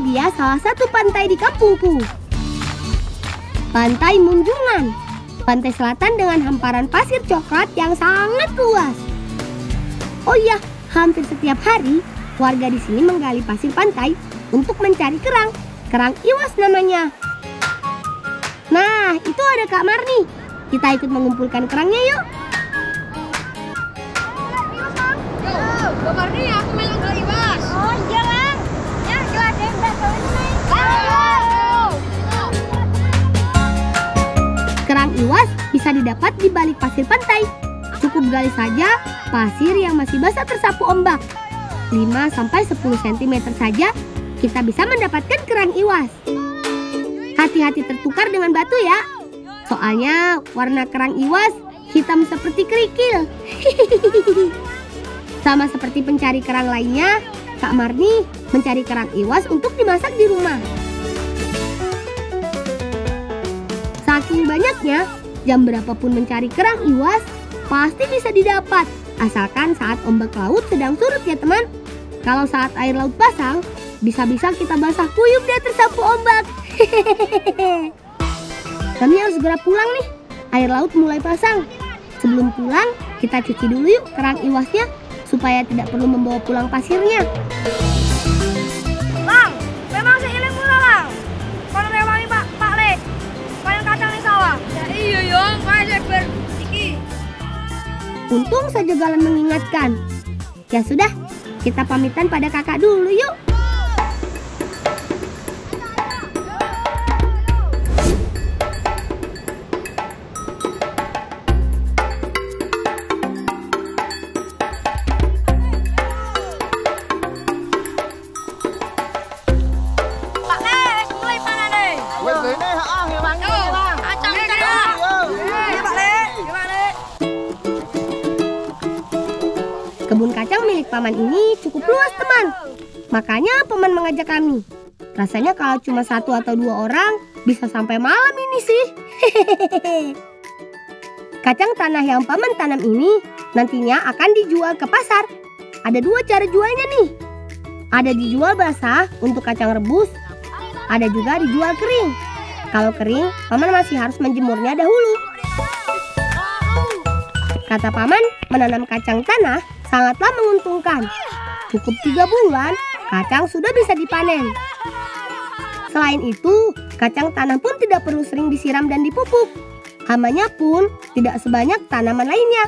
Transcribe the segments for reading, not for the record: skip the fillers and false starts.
ini dia salah satu pantai di kampungku. Pantai Munjungan. Pantai selatan dengan hamparan pasir coklat yang sangat luas. Oh iya, hampir setiap hari warga di sini menggali pasir pantai untuk mencari kerang. Kerang iwas namanya. Nah, itu ada Kak Marni. Kita ikut mengumpulkan kerangnya yuk. Kak Marni, aku main kerang iwas. Oh iya Bang. Ya jelas deh, udah tahu ini. Kerang iwas bisa didapat di balik pasir pantai. Cukup gali saja pasir yang masih basah tersapu ombak. 5-10 cm saja kita bisa mendapatkan kerang iwas. Hati-hati tertukar dengan batu ya. Soalnya warna kerang iwas hitam seperti kerikil. Sama seperti pencari kerang lainnya, Kak Marni mencari kerang iwas untuk dimasak di rumah. Saking banyaknya, jam berapapun mencari kerang iwas pasti bisa didapat. Asalkan saat ombak laut sedang surut ya teman. Kalau saat air laut pasang, bisa-bisa kita basah kuyup dan tersapu ombak. Kami harus segera pulang nih. Air laut mulai pasang. Sebelum pulang, kita cuci dulu yuk kerang iwasnya supaya tidak perlu membawa pulang pasirnya. Bang, memang si Iling mula Bang. Kalau rewangi Pak Le, panen kacang di sawah. Ya iya yong, kayak lebar iki. Untung saja Galan mengingatkan. Ya sudah, kita pamitan pada kakak dulu yuk. Kebun kacang milik Paman ini cukup luas teman. Makanya Paman mengajak kami. Rasanya kalau cuma 1 atau 2 orang bisa sampai malam ini sih. Kacang tanah yang Paman tanam ini nantinya akan dijual ke pasar. Ada 2 cara jualnya nih. Ada dijual basah untuk kacang rebus. Ada juga dijual kering. Kalau kering, Paman masih harus menjemurnya dahulu. Kata Paman, menanam kacang tanah sangatlah menguntungkan. Cukup 3 bulan, kacang sudah bisa dipanen. Selain itu, kacang tanah pun tidak perlu sering disiram dan dipupuk. Hamanya pun tidak sebanyak tanaman lainnya.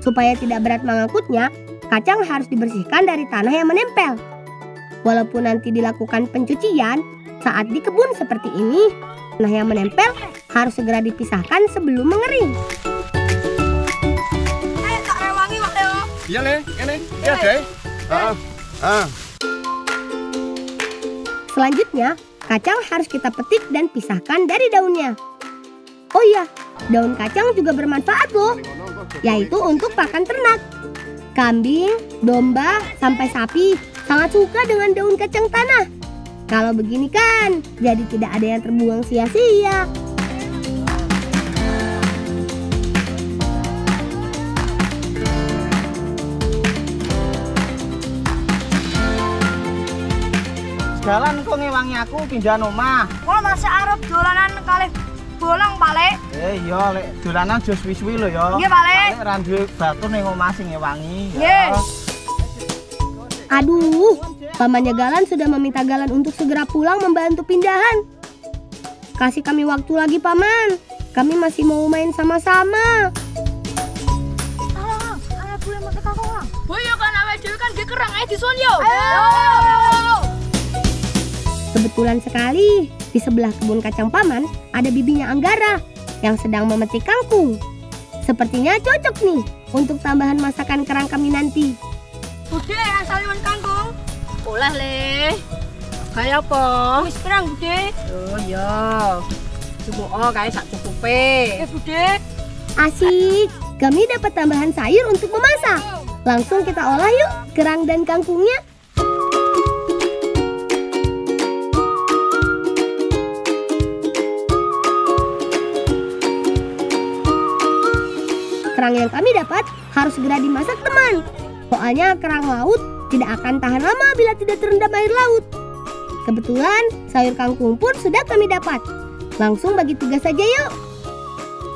Supaya tidak berat mengangkutnya, kacang harus dibersihkan dari tanah yang menempel. Walaupun nanti dilakukan pencucian, saat di kebun seperti ini, tanah yang menempel harus segera dipisahkan sebelum mengering. Iya Le, ini, iya deh. Selanjutnya, kacang harus kita petik dan pisahkan dari daunnya. Oh iya, daun kacang juga bermanfaat loh, yaitu untuk pakan ternak. Kambing, domba, sampai sapi sangat suka dengan daun kacang tanah. Kalau begini kan, jadi tidak ada yang terbuang sia-sia. Jalan kok ngewangi aku pindah omah. Kalau masih arep dolanan kalih bolong Pak Le. Iya, lek dolanan aja suwi-suwi lho ya. Nggih Pak Le. Lek ra duwe batur ning omah sing ngewangi. Nggih. Aduh, pamannya Galan sudah meminta Galan untuk segera pulang membantu pindahan. Kasih kami waktu lagi Paman, kami masih mau main sama-sama. Alah, ayo boleh make kakak. Boyo kan awake dhewe kan ge kerang ae dison yo. Ayo. Kebetulan sekali, di sebelah kebun kacang Paman ada bibinya Anggara yang sedang memetik kangkung. Sepertinya cocok nih untuk tambahan masakan kerang kami nanti. Bude asal men kangkung. Oleh Le. Kayak apa? Wis pirang Bude? Oh iya. Cuma kayak sak cukupe. Bude. Asik, kami dapat tambahan sayur untuk memasak. Langsung kita olah yuk kerang dan kangkungnya. Kerang yang kami dapat harus segera dimasak teman. Soalnya kerang laut tidak akan tahan lama bila tidak terendam air laut. Kebetulan sayur kangkung pun sudah kami dapat. Langsung bagi 3 saja yuk.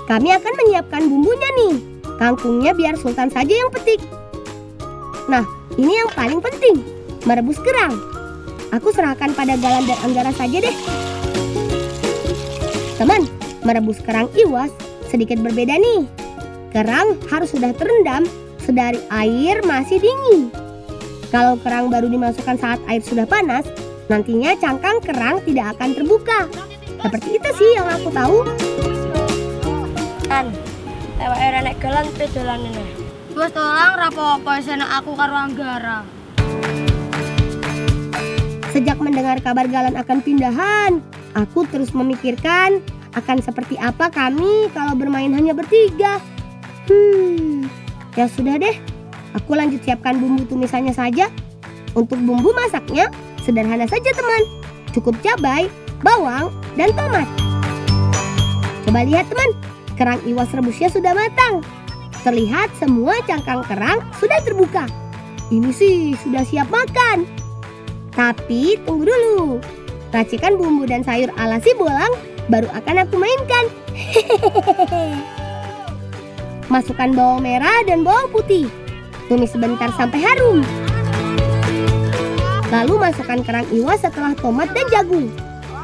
Kami akan menyiapkan bumbunya nih. Kangkungnya biar Sultan saja yang petik. Nah, ini yang paling penting, merebus kerang. Aku serahkan pada Galan dan Anggara saja deh. Teman, merebus kerang iwas sedikit berbeda nih. Kerang harus sudah terendam sedari air masih dingin. Kalau kerang baru dimasukkan saat air sudah panas, nantinya cangkang kerang tidak akan terbuka. Seperti itu sih yang aku tahu. Kan, lewat nek Galan pe dolan ini. Wes tolong rapopo seneng aku karo Anggara. Sejak mendengar kabar Galan akan pindahan, aku terus memikirkan akan seperti apa kami kalau bermain hanya bertiga. Ya sudah deh, aku lanjut siapkan bumbu tumisannya saja. Untuk bumbu masaknya sederhana saja teman, cukup cabai, bawang, dan tomat. Coba lihat teman, kerang iwas rebusnya sudah matang. Terlihat semua cangkang kerang sudah terbuka. Ini sih sudah siap makan. Tapi tunggu dulu, racikan bumbu dan sayur ala si Bolang baru akan aku mainkan. Masukkan bawang merah dan bawang putih. Tumis sebentar sampai harum. Lalu masukkan kerang iwas setelah tomat dan jagung.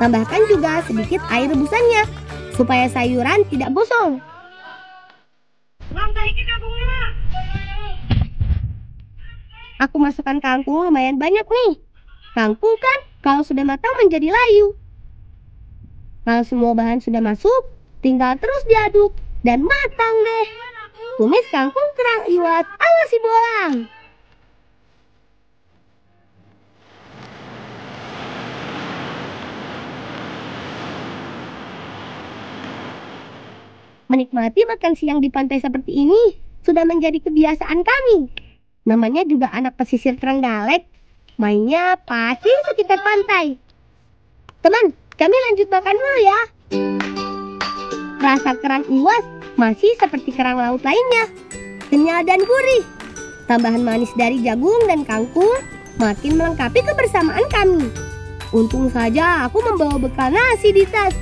Tambahkan juga sedikit air rebusannya supaya sayuran tidak gosong. Aku masukkan kangkung lumayan banyak nih. Kangkung kan kalau sudah matang menjadi layu. Kalau semua bahan sudah masuk, tinggal terus diaduk dan matang deh. Tumis kangkung kerang iwas ala si Bolang. Menikmati makan siang di pantai seperti ini sudah menjadi kebiasaan kami. Namanya juga anak pesisir Trenggalek. Mainnya pasti sekitar pantai. Teman, kami lanjut makan dulu ya. Rasa kerang iwas masih seperti kerang laut lainnya, kenyal dan gurih. Tambahan manis dari jagung dan kangkung makin melengkapi kebersamaan kami. Untung saja aku membawa bekal nasi di tas.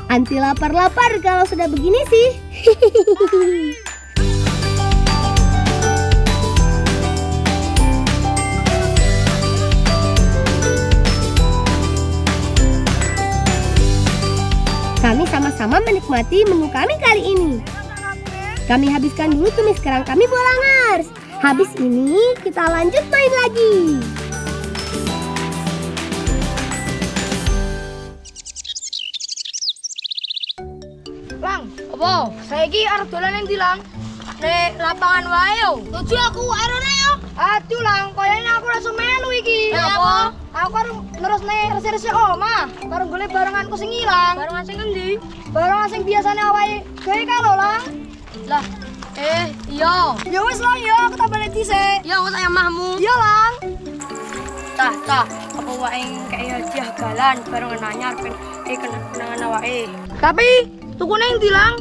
Anti lapar-lapar kalau sudah begini sih. Kami sama-sama menikmati menu kami kali ini. Kami habiskan dulu tumis kerang kami Bolangers. Habis ini kita lanjut main lagi. Lang, apa? Saiki arep dolan nang ndi, Lang? Nek lapangan wae yo. Tuju aku arene yo. Aduh, Lang, koyone aku langsung melu iki. Apa? Aku karo nerusne resi-resi omah, karo golek barenganku sing ilang. Barengan sing endi? Barengan sing biasane awake gawe karo, Lang. Lah, iya. Ya wis, Lang, yo, aku tak balik dhisik. Ya wis ayam mahmu. Iya, Lang. Tah, apa wae kayak hadiah Galan barengan anyar ben kenangan awake. Tapi tukune endi, Lang?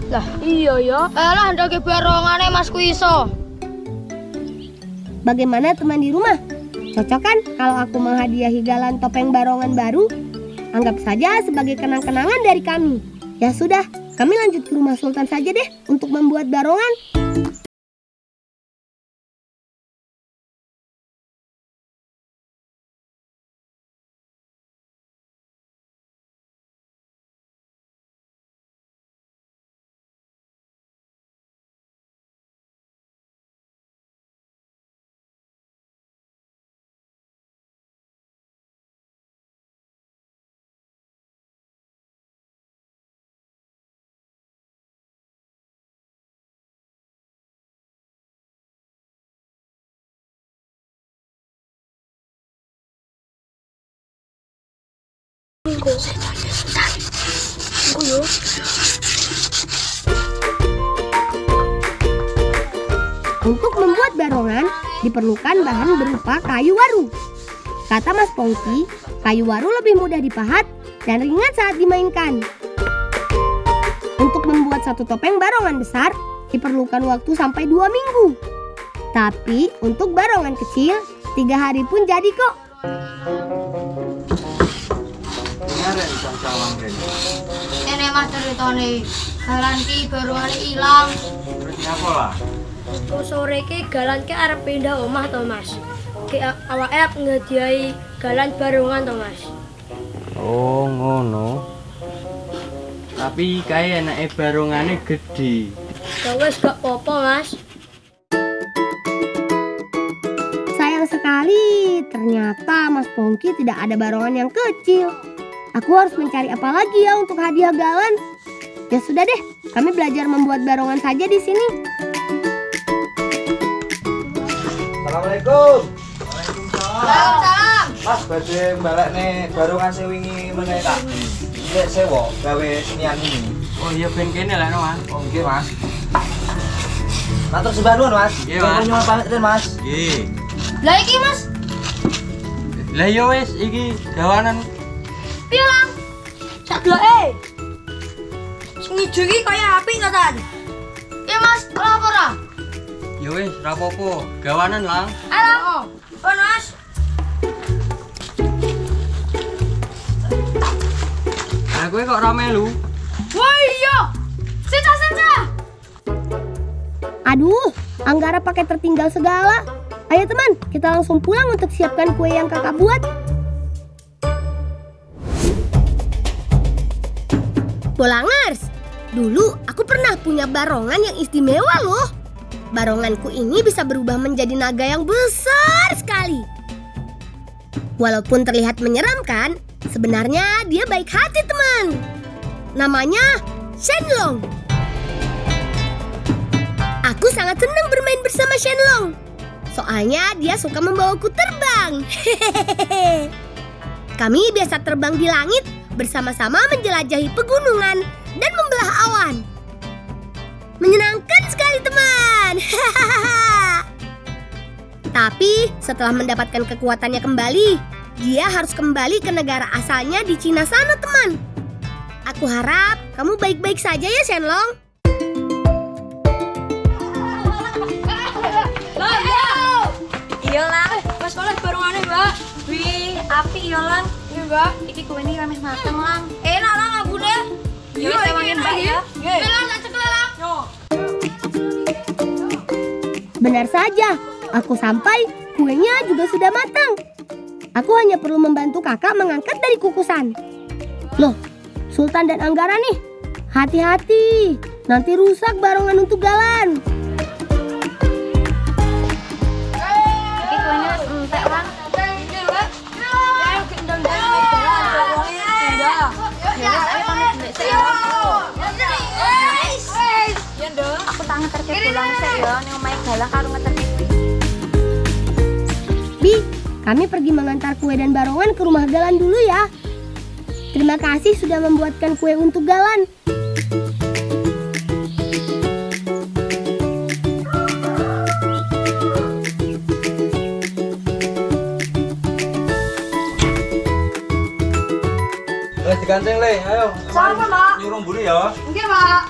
Lah, iya ya. Lah ndake barongane Masku iso. Bagaimana teman di rumah? Cocok kan kalau aku menghadiahi Galan topeng barongan baru? Anggap saja sebagai kenang-kenangan dari kami. Ya sudah, kami lanjut ke rumah Sultan saja deh untuk membuat barongan. Untuk membuat barongan diperlukan bahan berupa kayu waru. Kata Mas Pongki, kayu waru lebih mudah dipahat dan ringan saat dimainkan. Untuk membuat satu topeng barongan besar diperlukan waktu sampai 2 minggu. Tapi untuk barongan kecil 3 hari pun jadi kok. sawang kene. Ini mas ceritane galan ki barungane ilang. Berarti apa lah? Kok sore ki galan ki arep pindah omah to mas. Ki awake arep ngadiahi galan barungan to mas. Oh ngono. Tapi kae enake barungane gede. Ya wis gak apa-apa mas. Sayang sekali, ternyata Mas Pongki tidak ada barongan yang kecil. Aku harus mencari apa lagi ya untuk hadiah galan? Ya sudah deh, kami belajar membuat barongan saja di sini. Assalamualaikum. Waalaikumsalam. Mas badhe mbalek nih barongan sing wingi meneh tak. Iya sewa gawe senian ini. Oh iya ben kene lah no Mas. Oh nggih Mas. Matur sembah nuwun Mas. Iya, Mas. Nyuwun pamit ten Mas. Nggih. Lah iki mas, Lah yo wis iki gawanan. piye lang? Sak deloke. Sing ijo iki kaya apik to Tan. Iya mas, ora apa ora? Ya wis ra apa-apa, gawanan lang. Halo. Oh mas. Lah kowe kok ra melu? Wah iya. Senja. Aduh, Anggara pakai tertinggal segala. Ayo teman, kita langsung pulang untuk siapkan kue yang kakak buat. Bolangers, dulu aku pernah punya barongan yang istimewa loh. Baronganku ini bisa berubah menjadi naga yang besar sekali. Walaupun terlihat menyeramkan, sebenarnya dia baik hati teman. Namanya Shenlong. Aku sangat senang bermain bersama Shenlong. Soalnya dia suka membawaku terbang. Kami biasa terbang di langit bersama-sama menjelajahi pegunungan dan membelah awan. Menyenangkan sekali teman. Tapi setelah mendapatkan kekuatannya kembali, dia harus kembali ke negara asalnya di Cina sana teman. Aku harap kamu baik-baik saja ya Shenlong. Iya lang, mas kolek barungane mbak. Wih, api iya lang. Iya mbak, iki kue ini rames mateng lang. Enak lah ngabune. Iya, sewangin mbak ya. Bilang tak cekel lah. Benar saja, aku sampai kuenya juga sudah matang. Aku hanya perlu membantu kakak mengangkat dari kukusan. Loh, Sultan dan Anggara nih. Hati-hati, nanti rusak barongan untuk galan. Iki kue ini entek lang. Aku tangan terkait pulang sih ya, nih omahe galang karo ngeterke. Bi, kami pergi mengantar kue dan barongan ke rumah galan dulu ya. Terima kasih sudah membuatkan kue untuk galan. Diganteng le, ayo. Sama, Mbak. Nyuruh buri ya. Nggih, Pak.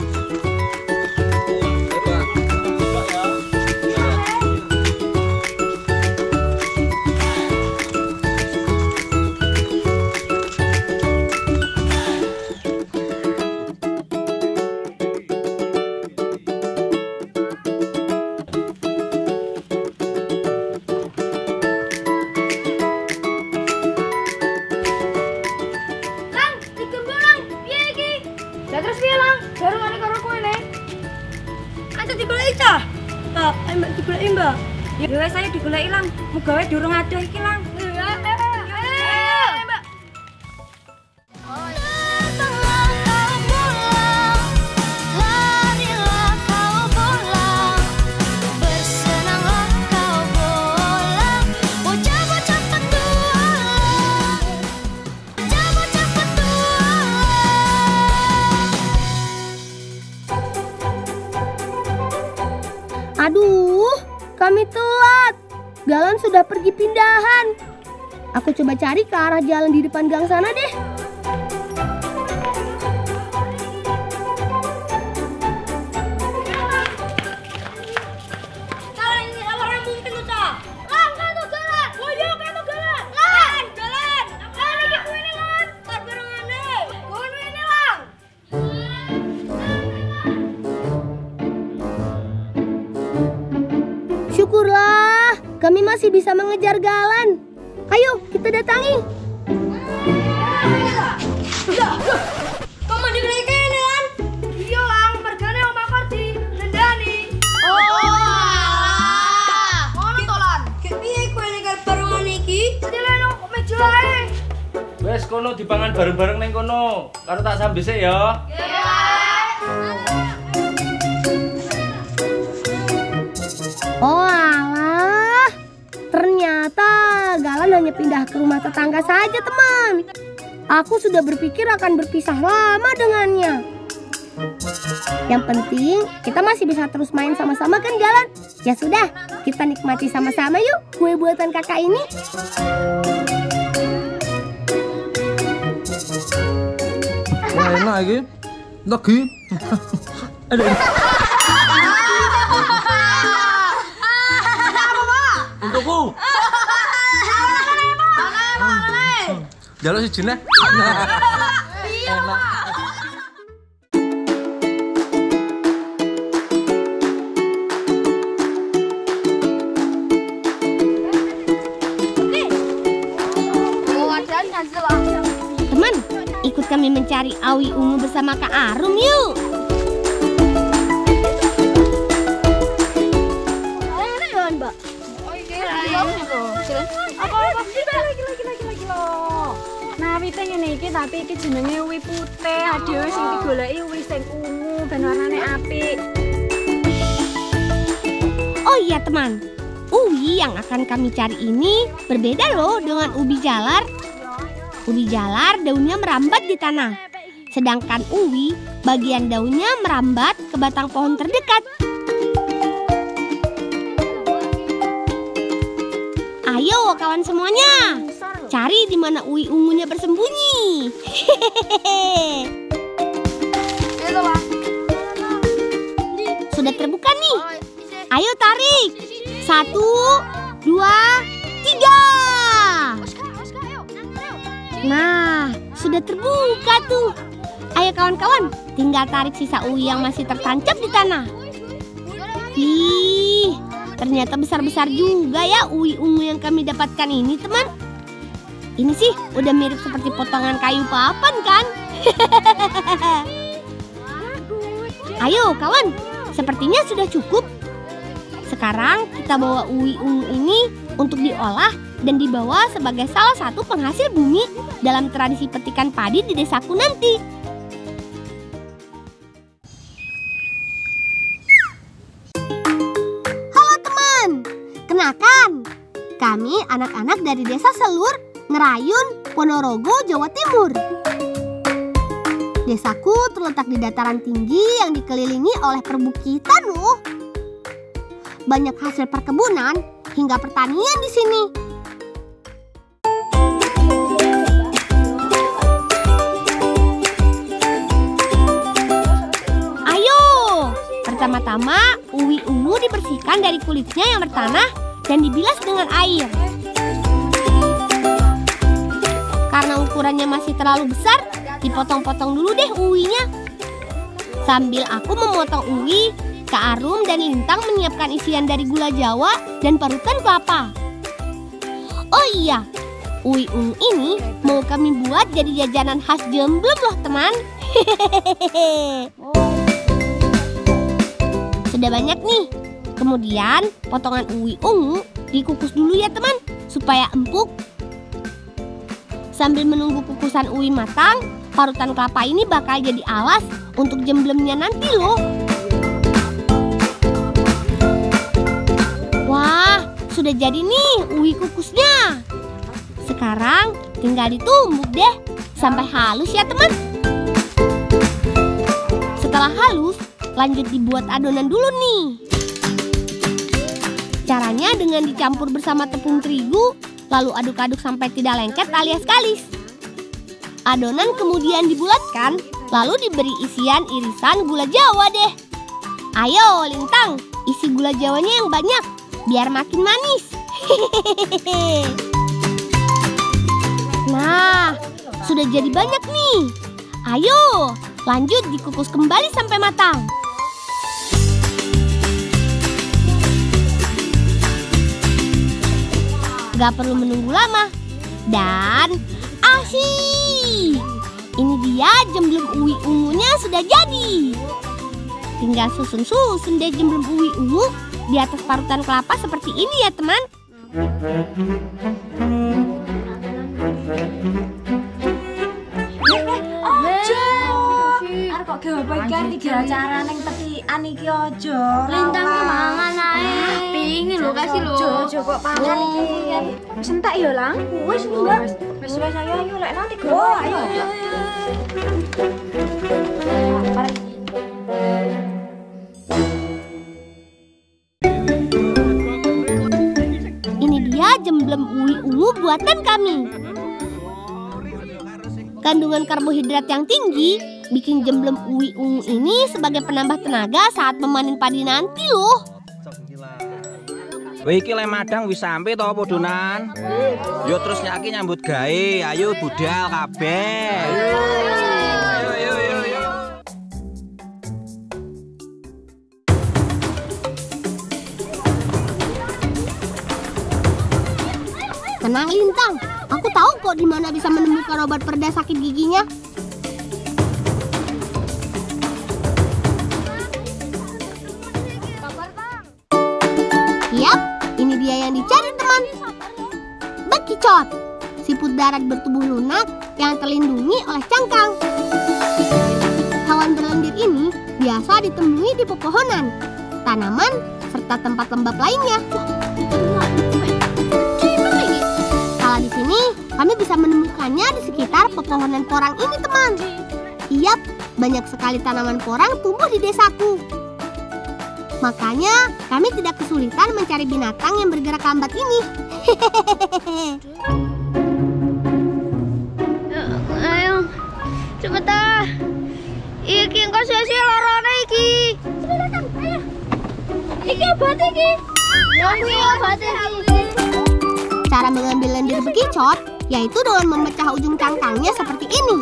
Ya saya digoleki lang, mugawe durung ada iki lang. Aduh, kami telat. Galan sudah pergi pindahan. Aku coba cari ke arah jalan di depan gang sana deh. Syukurlah, kami masih bisa mengejar Galan. Ayo, kita datangi. Kamu mereka ini Lan? Iya lang, mergane Oma Kordi, nendani. Ngono to lan. Kepiye kowe nek barengan iki? Sedileno kok meja ae. Wes kono dipangan bareng-bareng neng kono. Karo tak sambil sik ya. Oh alah, ternyata Galan hanya pindah ke rumah tetangga saja teman. Aku sudah berpikir akan berpisah lama dengannya. Yang penting kita masih bisa terus main sama-sama kan Galan? Ya sudah, kita nikmati sama-sama yuk kue buatan kakak ini. Wah, enak iki. Lagi. Aduh. Untukku. Jaluk si June. Enak. Teman, ikut kami mencari awi ungu bersama Kak Arum yuk. Nah, wi pengen iki tapi iki jenenge wi putih. Aduh sing digoleki wi sing ungu ben warnane apik. Oh iya teman, ubi yang akan kami cari ini berbeda loh dengan ubi jalar. Ubi jalar daunnya merambat di tanah, sedangkan ubi bagian daunnya merambat ke batang pohon terdekat. Ayo kawan semuanya, cari di mana ubi ungunya bersembunyi. Sudah terbuka nih. Ayo tarik. 1, 2, 3. Nah, sudah terbuka tuh. Ayo kawan-kawan, tinggal tarik sisa uwi yang masih tertancap di tanah. Ih, ternyata besar-besar juga ya uwi ungu yang kami dapatkan ini, teman. Ini sih udah mirip seperti potongan kayu papan kan? Ayo kawan, sepertinya sudah cukup. Sekarang kita bawa uwi ungu ini untuk diolah dan dibawa sebagai salah satu penghasil bumi dalam tradisi petikan padi di desaku nanti. Halo teman, kenakan, kami anak-anak dari desa Selur, Ngerayun, Ponorogo, Jawa Timur. Desaku terletak di dataran tinggi yang dikelilingi oleh perbukitan loh. Banyak hasil perkebunan hingga pertanian di sini. Ayo, pertama-tama uwi ungu dibersihkan dari kulitnya yang bertanah dan dibilas dengan air. Karena ukurannya masih terlalu besar, dipotong-potong dulu deh uwinya. Sambil aku memotong uwi, Kak Arum dan Lintang menyiapkan isian dari gula Jawa dan parutan kelapa. Oh iya, uwi ungu ini mau kami buat jadi jajanan khas Jemblem loh teman. Sudah banyak nih. Kemudian potongan uwi ungu dikukus dulu ya teman, supaya empuk. Sambil menunggu kukusan uwi matang, parutan kelapa ini bakal jadi alas untuk jemblemnya nanti loh. Wah, sudah jadi nih uwi kukusnya. Sekarang tinggal ditumbuk deh sampai halus ya teman. Setelah halus, lanjut dibuat adonan dulu nih. Caranya dengan dicampur bersama tepung terigu, lalu aduk-aduk sampai tidak lengket alias kalis. Adonan kemudian dibulatkan, lalu diberi isian irisan gula Jawa deh. Ayo Lintang, isi gula Jawanya yang banyak, biar makin manis. Nah, sudah jadi banyak nih. Ayo, lanjut dikukus kembali sampai matang. Gak perlu menunggu lama. Dan asyik! Ini dia jemblem uwi ungunya sudah jadi. Tinggal susun-susun deh jemblem uwi ungu di atas parutan kelapa seperti ini ya teman. Arep kok gawe bagian iki acara ning petikan iki aja. Lintang mangan ae. Pingin lho kasih lho. Ojo kok pangan iki. Wis entek ya, Lang. Wis enggak. Wis ayo lek nanti go. Ayo. Ini dia jemblem uwi ungu buatan kami. Kandungan karbohidrat yang tinggi bikin jemblem uwi ungu ini sebagai penambah tenaga saat memanen padi nanti loh. Wih, iki le madang wis sampe to podonan. Yo terus nyaki nyambut gawe. Ayo budal kabeh. Yo. Tenang Lintang, aku tahu kok di mana bisa menemukan obat pereda sakit giginya. Yap, ini dia yang dicari teman. Bekicot, siput darat bertubuh lunak yang terlindungi oleh cangkang. Hewan berlendir ini biasa ditemui di pepohonan, tanaman, serta tempat lembab lainnya. Kalau di sini, kami bisa menemukannya di sekitar pepohonan porang ini, teman. Yap, banyak sekali tanaman porang tumbuh di desaku. Makanya, kami tidak kesulitan mencari binatang yang bergerak lambat ini. Ayo, cepetan. Iki engko sesi lorone iki. Cepetan, ayo. Iki obat iki. Iki obat iki. Cara mengambil lendir bekicot yaitu dengan memecah ujung cangkangnya seperti ini.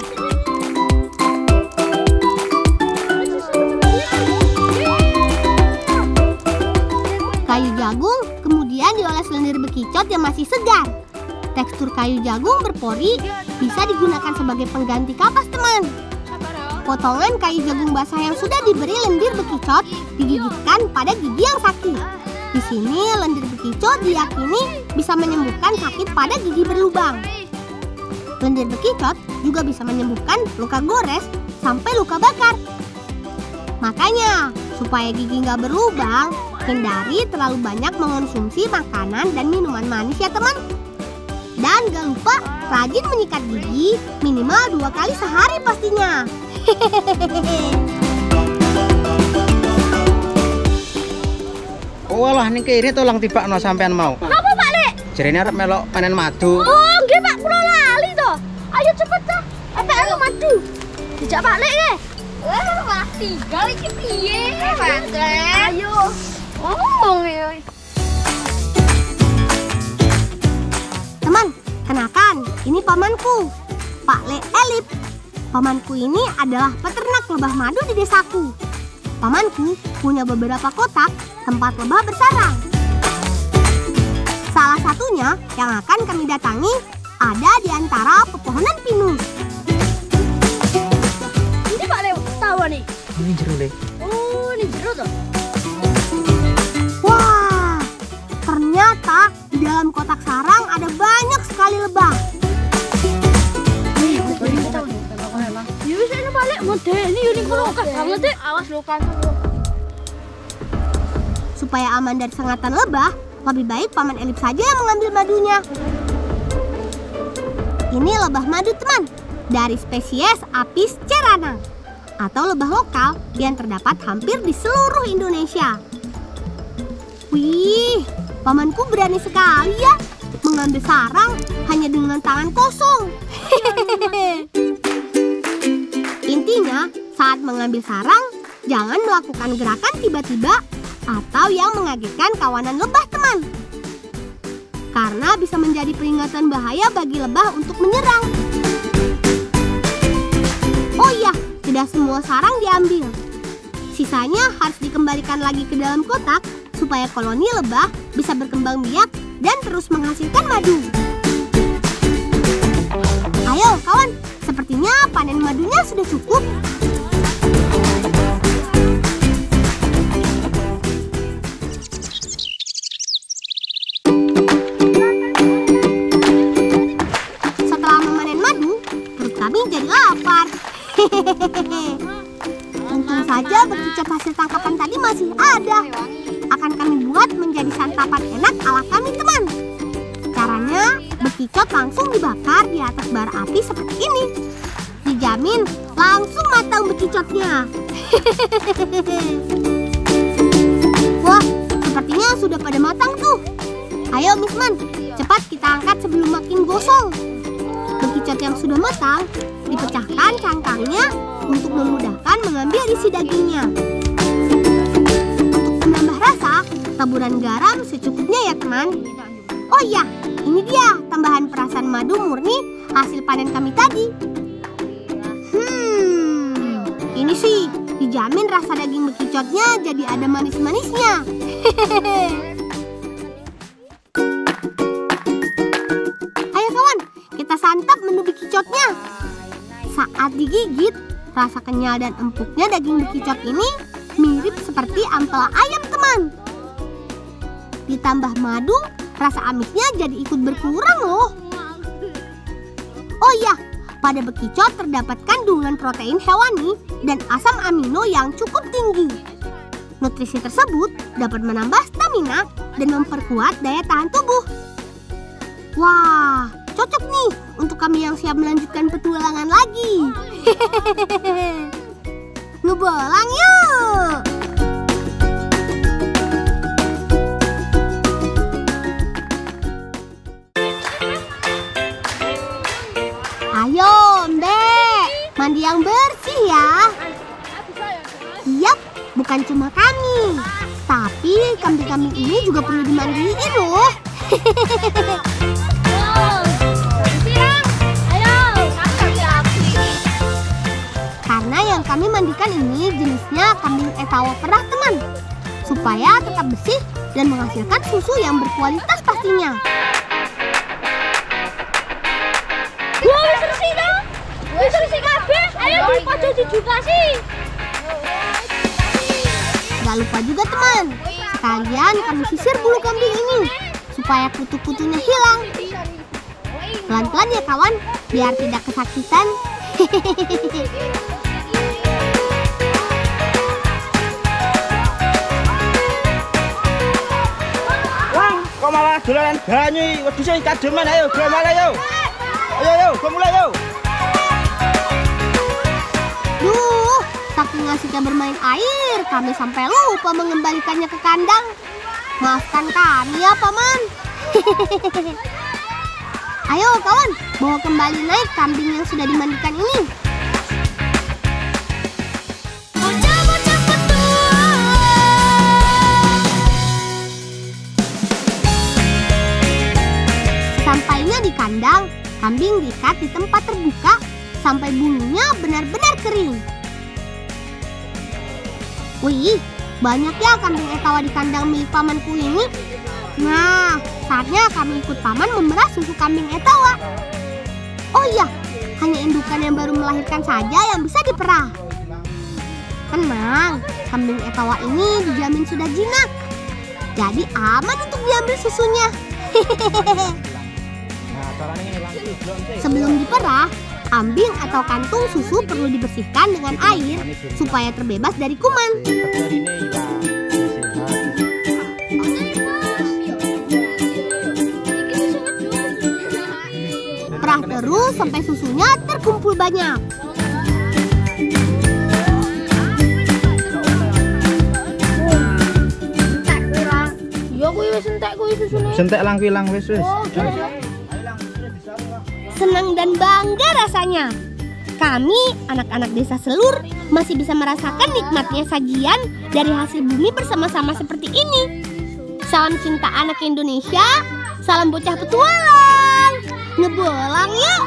Kayu jagung kemudian dioles lendir bekicot yang masih segar. Tekstur kayu jagung berpori bisa digunakan sebagai pengganti kapas, teman. Potongan kayu jagung basah yang sudah diberi lendir bekicot digigitkan pada gigi yang sakit. Di sini lendir bekicot diyakini bisa menyembuhkan sakit pada gigi berlubang. Lendir bekicot juga bisa menyembuhkan luka gores sampai luka bakar. Makanya, supaya gigi nggak berlubang, hindari terlalu banyak mengonsumsi makanan dan minuman manis ya teman. Dan gak lupa rajin menyikat gigi minimal 2 kali sehari pastinya. Walah ning kene to lang tibakno sampean mau. Napa Pak Lek? Jarene arep melok panen madu. Oh, nggih Pak, kula lali to. Ayo cepet ta. Apa anu madu? Dijak Pak Lek nggih. Wah, tinggal iki piye, Pak Lek? Ayo. Ngomong ya. Teman, kenakan, ini pamanku, Pak Le Elip. Pamanku ini adalah peternak lebah madu di desaku. Pamanku punya beberapa kotak tempat lebah bersarang. Salah satunya yang akan kami datangi ada di antara pepohonan pinus. Ini Pak Lek tahu nih. Ini jero le. Oh, ini jero to. Wah, ternyata di dalam kotak sarang ada banyak sekali lebah. Ya wis ana Pak Lek model ini yo kono akeh banget deh. Awas lo kantor. Supaya aman dari sengatan lebah, lebih baik Paman Elip saja yang mengambil madunya. Ini lebah madu teman, dari spesies Apis cerana, atau lebah lokal yang terdapat hampir di seluruh Indonesia. Wih, pamanku berani sekali ya, mengambil sarang hanya dengan tangan kosong. Intinya, saat mengambil sarang, jangan melakukan gerakan tiba-tiba atau yang mengagetkan kawanan lebah teman. Karena bisa menjadi peringatan bahaya bagi lebah untuk menyerang. Oh iya, tidak semua sarang diambil. Sisanya harus dikembalikan lagi ke dalam kotak supaya koloni lebah bisa berkembang biak dan terus menghasilkan madu. Ayo kawan, sepertinya panen madunya sudah cukup. Setelah memanen madu, perut kami jadi lapar. Untung saja bekicot hasil tangkapan tadi masih ada. Akan kami buat menjadi santapan enak ala kami teman. Caranya, bekicot langsung dibakar di atas bara api seperti ini. Dijamin langsung matang bekicotnya. Wah, sepertinya sudah pada matang tuh. Ayo Misman, cepat kita angkat sebelum makin gosong. Bekicot yang sudah matang dipecahkan cangkangnya untuk memudahkan mengambil isi dagingnya. Untuk menambah rasa, taburan garam secukupnya ya teman. Oh iya, ini dia tambahan perasan madu murni hasil panen kami tadi. Ini sih dijamin rasa daging bekicotnya jadi ada manis-manisnya. Ayo kawan, kita santap menu bekicotnya. Saat digigit, rasa kenyal dan empuknya daging bekicot ini mirip seperti ampela ayam teman. Ditambah madu, rasa amisnya jadi ikut berkurang loh. Oh iya, pada bekicot terdapat kandungan protein hewani dan asam amino yang cukup tinggi. Nutrisi tersebut dapat menambah stamina dan memperkuat daya tahan tubuh. Wah, cocok nih untuk kami yang siap melanjutkan petualangan lagi. Ngebolang yuk! Ayo, Mbak, mandi yang bersih ya. Yap, bukan cuma kami, tapi kambing-kambing ini juga perlu dimandiin loh. Karena yang kami mandikan ini jenisnya kambing etawa perah teman, supaya tetap bersih dan menghasilkan susu yang berkualitas pastinya. Gak lupa juga teman, sekalian kami sisir bulu kambing ini supaya kutu-kutunya hilang. Pelan-pelan ya kawan, biar tidak kesakitan. Wah, kok malah dolanan banyu? Wedhus iki kademen, ayo go mulai yo. Ayo, go mulai yo. Duh, saking asiknya bermain air, kami sampai lupa mengembalikannya ke kandang. Maafkan kami ya Paman. Ayo kawan, bawa kembali naik kambing yang sudah dimandikan ini. Sampainya di kandang, kambing diikat di tempat terbuka sampai bulunya benar-benar kering. Wih, banyak ya kambing etawa di kandang milik pamanku ini. Nah, saatnya kami ikut paman memerah susu kambing etawa. Oh iya, hanya indukan yang baru melahirkan saja yang bisa diperah. Tenang, kambing etawa ini dijamin sudah jinak. Jadi aman untuk diambil susunya. Sebelum diperah, kambing atau kantung susu perlu dibersihkan dengan air supaya terbebas dari kuman. Perah terus sampai susunya terkumpul banyak. Iya kuwi wis entek kuwi susune. Sentek lang ilang wis. Senang dan bangga rasanya. Kami, anak-anak desa Selur, masih bisa merasakan nikmatnya sajian dari hasil bumi bersama-sama seperti ini. Salam cinta anak Indonesia, salam bocah petualang. Ngebolang yuk!